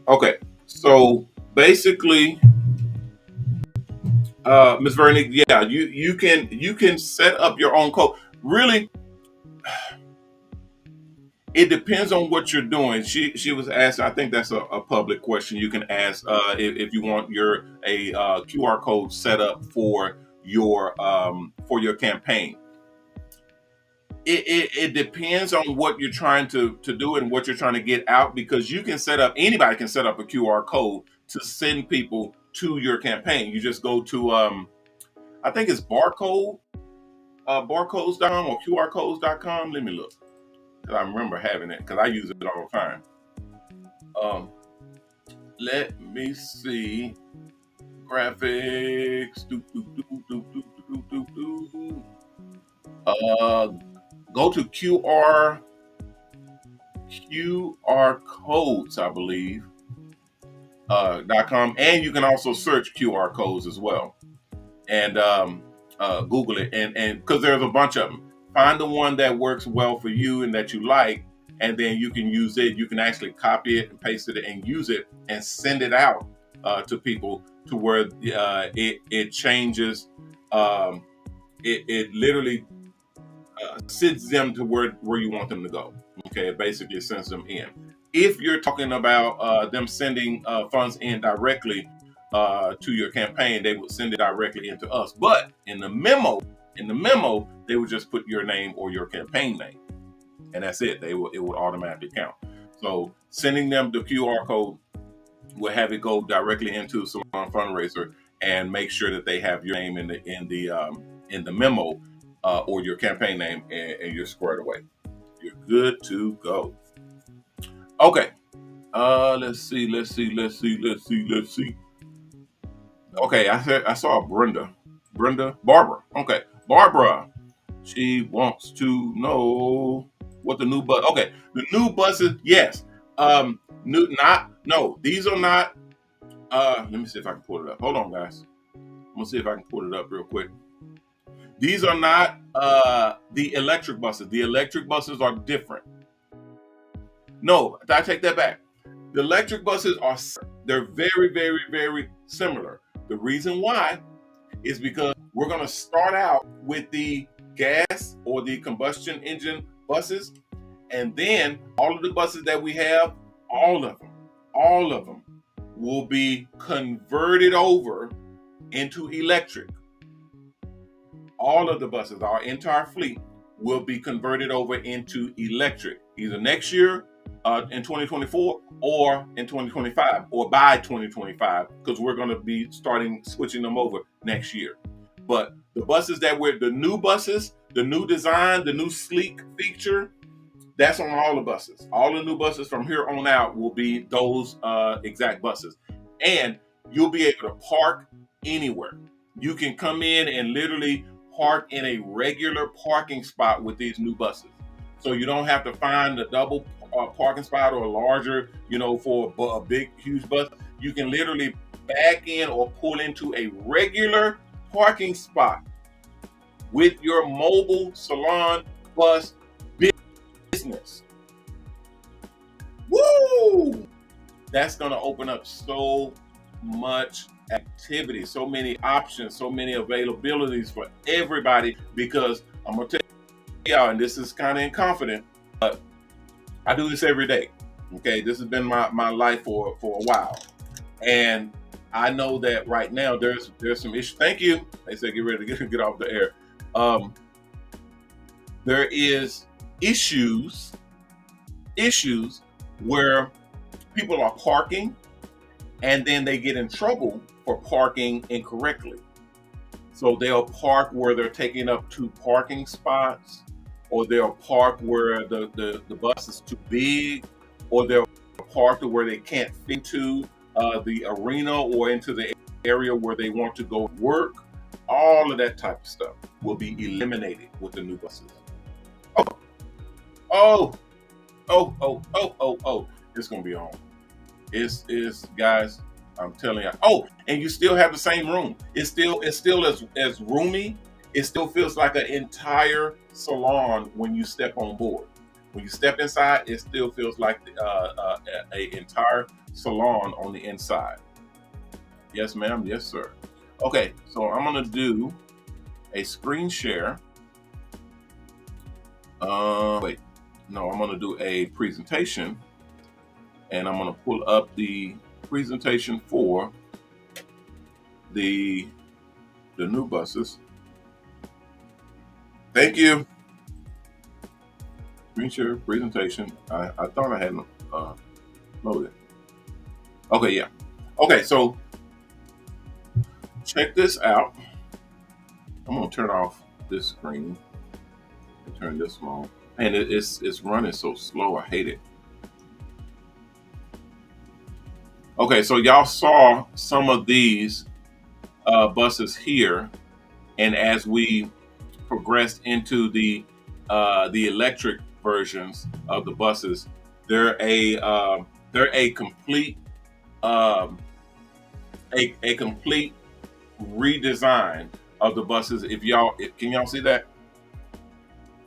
Okay, So basically, Ms. Vernick, yeah, you can set up your own code. Really, it depends on what you're doing. She was asking. I think that's a public question. You can ask if you want a QR code set up for your campaign. It depends on what you're trying to do and what you're trying to get out, because you can set up, anybody can set up a QR code to send people to your campaign. You just go to I think it's barcodes.com or QRcodes.com. Let me look, because I remember having it because I use it all the time. Um, Let me see. Graphics. Uh, Go to QR codes, I believe, .com, and you can also search QR codes as well, and Google it, and because there's a bunch of them. Find the one that works well for you and that you like, and then you can use it. You can actually copy it and paste it and use it and send it out to people, to where it changes. It literally sends them to where you want them to go. Okay, it basically sends them in. If you're talking about them sending funds in directly to your campaign, they would send it directly into us. But in the memo, they would just put your name or your campaign name, and that's it. It would automatically count. So sending them the QR code will have it go directly into Salon Fundraiser, and make sure that they have your name in the memo or your campaign name, and you're squared away. You're good to go. Okay. Let's see. Okay, I saw Barbara. Okay, Barbara. She wants to know what the new bus. Okay, the new buses. Yes. No. These are not. Let me see if I can pull it up. Hold on, guys. I'm gonna see if I can pull it up real quick. These are not the electric buses. The electric buses are different. No, I take that back. The electric buses they're very, very, very similar. The reason why is because we're going to start out with the gas or the combustion engine buses, and then all of the buses that we have, all of them will be converted over into electric. All of the buses, our entire fleet, will be converted over into electric, either next year in 2024 or in 2025, or by 2025, because we're going to be switching them over next year. But the buses the new buses, the new design, the new sleek feature, that's on all the buses. All the new buses from here on out will be those exact buses. And you'll be able to park anywhere. You can come in and literally park in a regular parking spot with these new buses. So you don't have to find a double parking spot or a larger, for a big, huge bus. You can literally back in or pull into a regular parking spot with your mobile salon bus business. Woo! That's going to open up so much activity, so many options, so many availabilities for everybody, because I'm going to tell y'all, and this is kind of in confidence, but I do this every day. Okay, this has been my life for a while, and I know that right now there's some issues. Thank you. They said get ready to get off the air. There is issues where people are parking and then they get in trouble for parking incorrectly. So they'll park where they're taking up 2 parking spots, or they'll park where the bus is too big, or they'll park to where they can't fit to the arena or into the area where they want to go work. All of that type of stuff will be eliminated with the new buses. Oh, it's gonna be on. It's guys, I'm telling you. Oh, and you still have the same room. It's still as roomy. It still feels like an entire salon when you step on board. When you step inside, it still feels like a entire salon on the inside. Yes, ma'am. Yes, sir. Okay, so I'm gonna do a screen share. Wait, no, I'm gonna do a presentation, and I'm gonna pull up the presentation for the new buses. Thank you. Screen share presentation. I thought I hadn't loaded. Okay, yeah. Okay, so check this out. I'm gonna turn off this screen and turn this on. And it's running so slow. I hate it. Okay, so y'all saw some of these buses here, and as we progressed into the electric versions of the buses, they're a complete um, a complete redesign of the buses. Can y'all see that?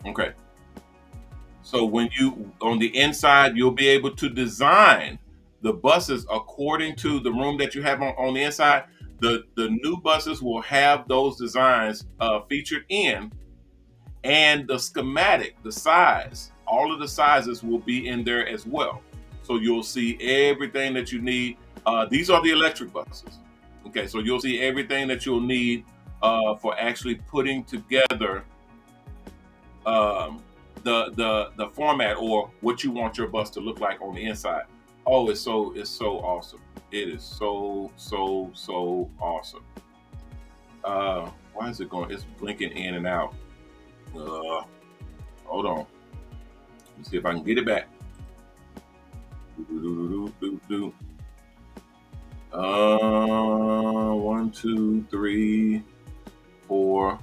Okay. So when you on the inside, you'll be able to design the buses according to the room that you have on the inside. The new buses will have those designs featured in, and the schematic, the size, all of the sizes will be in there as well. So you'll see everything that you need. These are the electric buses. Okay, so you'll see everything that you'll need for actually putting together the format or what you want your bus to look like on the inside. Oh, it's so awesome. It is so awesome. Why is it going? It's blinking in and out. Hold on. Let's see if I can get it back. 1, 2, 3, 4.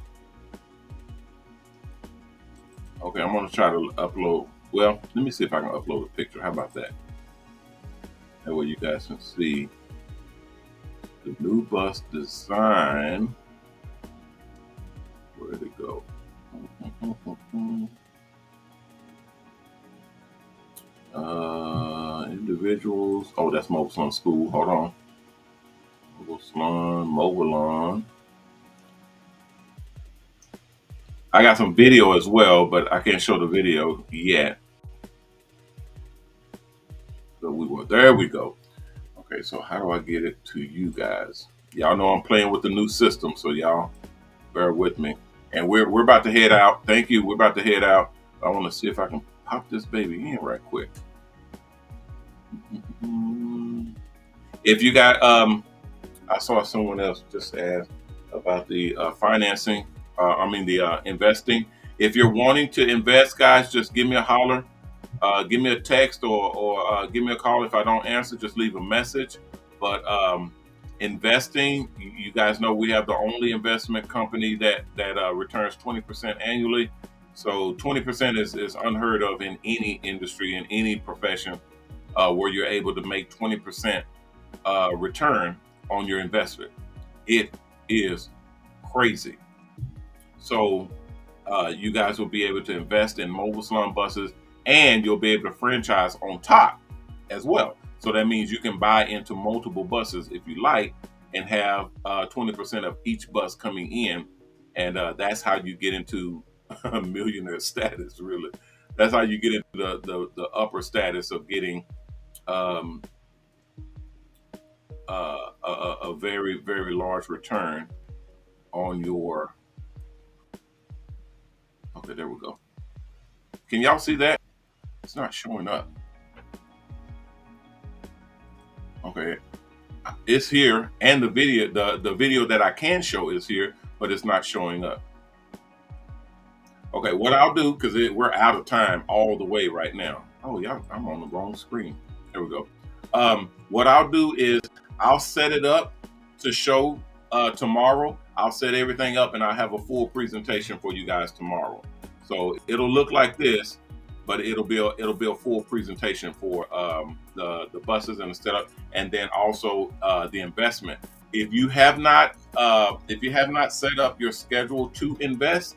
Okay, I'm gonna try to upload. Well, let me see if I can upload a picture. How about that? That way you guys can see the new bus design. Where did it go? Individuals. Oh, that's Mobile Salon School. Hold on. Mobile Salon, MOBALON. I got some video as well, but I can't show the video yet. So there we go. Okay, so how do I get it to you guys? Y'all know I'm playing with the new system, so y'all bear with me. And we're about to head out. Thank you. We're about to head out. I want to see if I can pop this baby in right quick. If you got, I saw someone else just ask about the financing. The investing. If you're wanting to invest, guys, just give me a holler. Give me a text or give me a call. If I don't answer, just leave a message. But investing, you guys know we have the only investment company that returns 20% annually. So 20% is unheard of in any industry, in any profession, where you're able to make 20% return on your investment. It is crazy. So you guys will be able to invest in Mobile Salon buses, and you'll be able to franchise on top as well. So that means you can buy into multiple buses if you like, and have 20% of each bus coming in, and that's how you get into millionaire status. Really, that's how you get into the upper status of getting a very large return on your. Okay, there we go. Can y'all see that? It's not showing up. Okay, it's here, and the video that I can show is here, but it's not showing up. Okay, what I'll do, because we're out of time all the way right now. Oh, y'all, I'm on the wrong screen. There we go. What I'll do is I'll set it up to show tomorrow. I'll set everything up, and I'll have a full presentation for you guys tomorrow. So it'll look like this, but it'll be a full presentation for the buses and the setup, and then also the investment. If you have not set up your schedule to invest,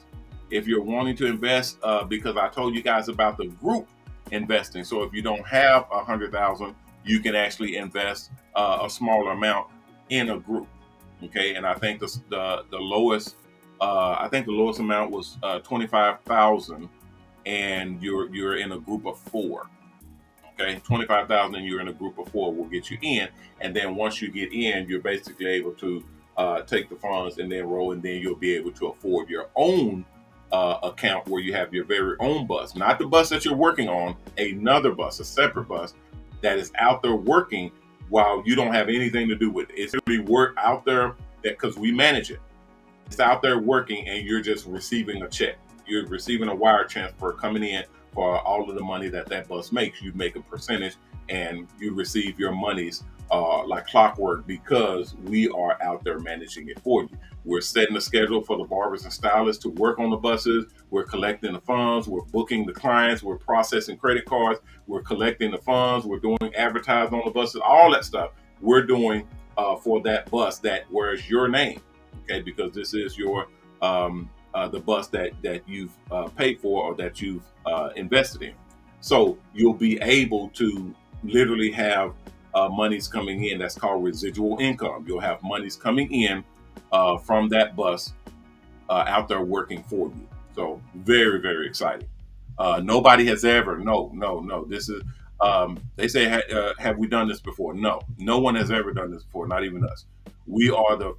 if you're wanting to invest, because I told you guys about the group investing. So if you don't have 100,000, you can actually invest a smaller amount in a group. Okay, and I think the lowest the lowest amount was 25,000, and you're in a group of four. Okay, 25,000, and you're in a group of four will get you in, and then once you get in, you're basically able to take the funds and then roll, and then you'll be able to afford your own account where you have your very own bus, not the bus that you're working on, another bus, a separate bus that is out there working while you don't have anything to do with it. It's really work out there that because we manage it. It's out there working, and you're just receiving a check. You're receiving a wire transfer coming in for all of the money that bus makes. You make a percentage, and you receive your monies like clockwork because we are out there managing it for you. We're setting the schedule for the barbers and stylists to work on the buses. We're collecting the funds. We're booking the clients. We're processing credit cards. We're collecting the funds. We're doing advertising on the buses. All that stuff we're doing for that bus that wears your name. Okay, because this is your the bus that you've paid for or that you've invested in. So you'll be able to literally have monies coming in. That's called residual income. You'll have monies coming in from that bus out there working for you. So very, very exciting. Nobody has ever, no. This is, they say, have we done this before? No one has ever done this before, not even us. We are the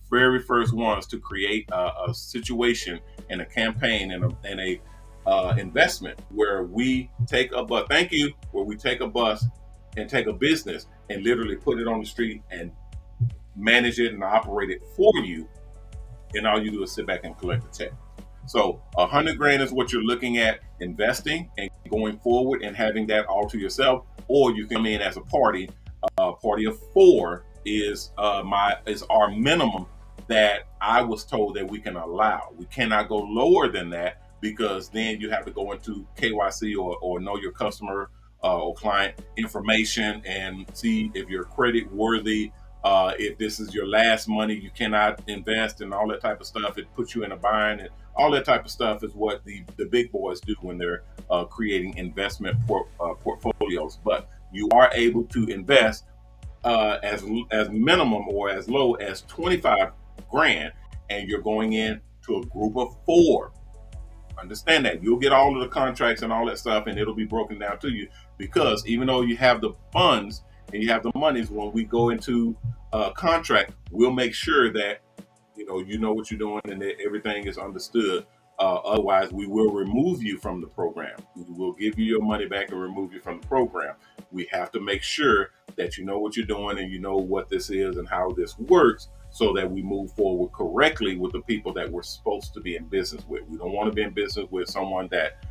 very first ones to create a situation and a campaign and a investment where we take a bus. Thank you. Where we take a bus and take a business and literally put it on the street and manage it and operate it for you. And all you do is sit back and collect the check. So 100 grand is what you're looking at investing and going forward and having that all to yourself, or you come in as a party. Party of four is our minimum that I was told that we can allow. We cannot go lower than that because then you have to go into KYC or know your customer or client information and see if you're credit worthy. If this is your last money, you cannot invest and all that type of stuff. It puts you in a bind, and all that type of stuff is what the big boys do when they're creating investment portfolios. But you are able to invest as minimum or as low as 25 grand, and you're going in to a group of four. Understand that you'll get all of the contracts and all that stuff, and it'll be broken down to you, because even though you have the funds and you have the monies, when we go into a contract, we'll make sure that you know what you're doing and that everything is understood. Otherwise, we will remove you from the program. We will give you your money back and remove you from the program. We have to make sure that you know what you're doing and you know what this is and how this works, so that we move forward correctly with the people that we're supposed to be in business with. We don't want to be in business with someone that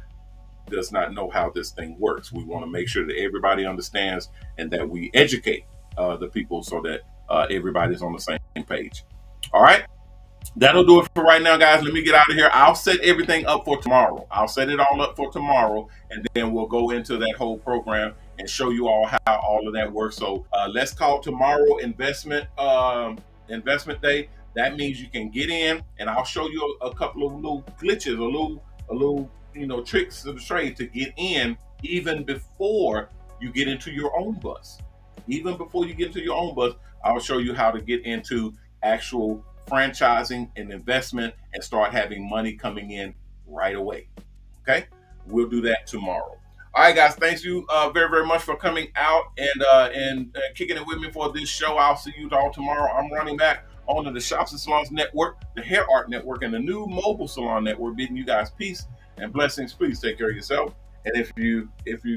does not know how this thing works. We want to make sure that everybody understands and that we educate the people so that everybody's on the same page. All right. That'll do it for right now, guys. Let me get out of here. I'll set everything up for tomorrow. I'll set it all up for tomorrow, and then we'll go into that whole program and show you all how all of that works. So let's call tomorrow investment day. That means you can get in, and I'll show you a couple of little glitches, a little tricks of the trade to get in even before you get into your own bus. Even before you get into your own bus, I'll show you how to get into actual franchising and investment and start having money coming in right away. Okay, we'll do that tomorrow. All right, guys, thanks you very, very much for coming out and kicking it with me for this show. I'll see you all tomorrow. I'm Ronnie Mac, owner of the Shops Salons Network, the MrHairArt Network, and the new Mobile Salon Network, bidding you guys peace and blessings. Please take care of yourself, and if you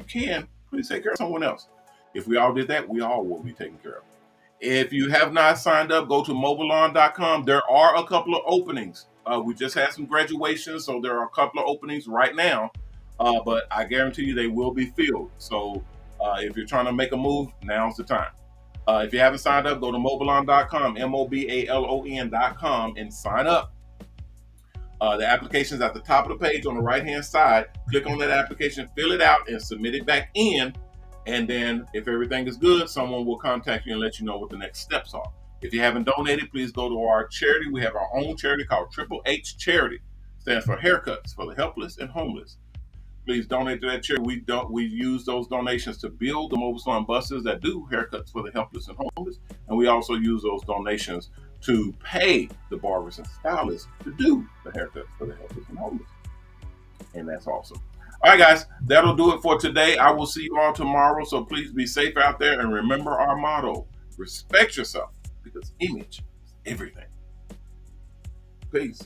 can, please take care of someone else. If we all did that, we all will be taken care of. If you have not signed up, go to MoBALON.com. There are a couple of openings. We just had some graduations, so there are a couple of openings right now. But I guarantee you they will be filled. So if you're trying to make a move, now's the time. If you haven't signed up, go to MoBALON.com, MOBALON.com, and sign up. The application is at the top of the page on the right-hand side. Click on that application, fill it out, and submit it back in. And then if everything is good, someone will contact you and let you know what the next steps are. If you haven't donated, please go to our charity. We have our own charity called Triple H Charity. Stands for Haircuts for the Helpless and Homeless. Please donate to that charity. We use those donations to build the mobile salon buses that do haircuts for the helpless and homeless, and we also use those donations to pay the barbers and stylists to do the haircuts for the helpless and homeless. And that's awesome. All right, guys, that'll do it for today. I will see you all tomorrow. So please be safe out there and remember our motto: respect yourself because image is everything. Peace.